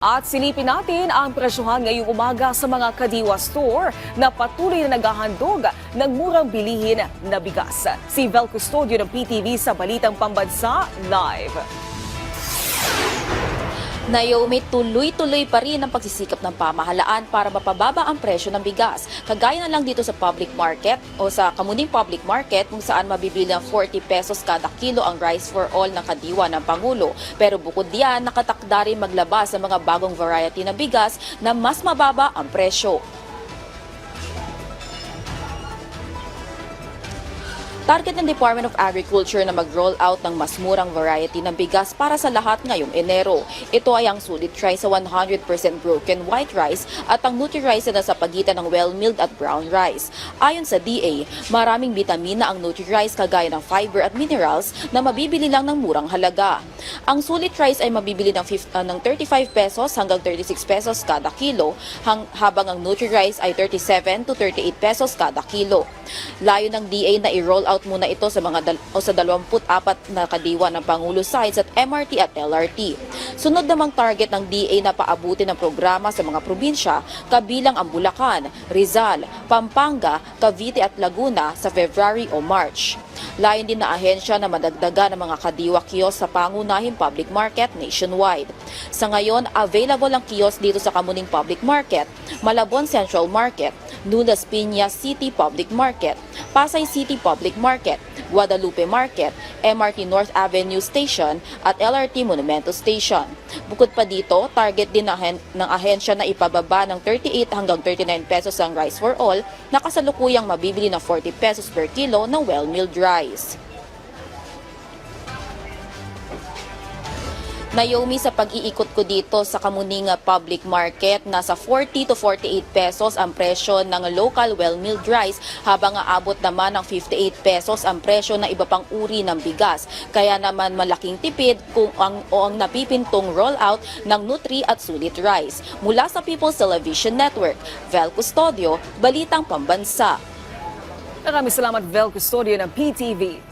At silipin natin ang presyuhan ngayong umaga sa mga Kadiwa Store na patuloy na naghahandog ng murang bilihin na bigas. Si Vel Custodio ng PTV sa Balitang Pambansa Live. Naomi, tuloy-tuloy pa rin ang pagsisikap ng pamahalaan para mapababa ang presyo ng bigas. Kagaya na lang dito sa public market o sa Kamuning Public Market kung saan mabibili ng 40 pesos kada kilo ang rice for all ng kadiwa ng Pangulo. Pero bukod diyan, nakatakda rin maglabas ng mga bagong variety ng bigas na mas mababa ang presyo. Target ng Department of Agriculture na mag-roll out ng mas murang variety ng bigas para sa lahat ngayong Enero. Ito ay ang sulit rice sa 100% broken white rice at ang Nutri-Rice na sa pagitan ng well-milled at brown rice. Ayon sa DA, maraming bitamina ang Nutri-Rice kagaya ng fiber at minerals na mabibili lang ng murang halaga. Ang sulit rice ay mabibili ng 35 pesos hanggang 36 pesos kada kilo, habang ang Nutri-Rice ay 37 to 38 pesos kada kilo. Layo ng DA na i-roll out muna ito sa sa 24 na kadiwa ng Pangulo sites at MRT at LRT. Sunod namang target ng DA na paabutin ng programa sa mga probinsya kabilang ang Bulacan, Rizal, Pampanga, Cavite at Laguna sa February o March. Layon din na ahensya na madagdagan ng mga kadiwa kiosk sa pangunahing public market nationwide. Sa ngayon, available ang kiosk dito sa Kamuning Public Market, Malabon Central Market, Nulas Piñas City Public Market, Pasay City Public Market, Guadalupe Market, MRT North Avenue Station at LRT Monumento Station. Bukod pa dito, target din ng ahensya na ipababa ng 38 hanggang 39 pesos ang rice for all na kasalukuyang mabibili ng 40 pesos per kilo ng well-milled rice. Naomi, sa pag-iikot ko dito sa Kamuning Public Market, nasa 40 to 48 pesos ang presyo ng local well-milled rice habang aabot naman ng 58 pesos ang presyo ng iba pang uri ng bigas. Kaya naman malaking tipid ang napipintong rollout ng Nutri at Sulit Rice. Mula sa People's Television Network, Vel Custodio, Balitang Pambansa. Maraming salamat, Vel Custodio ng PTV.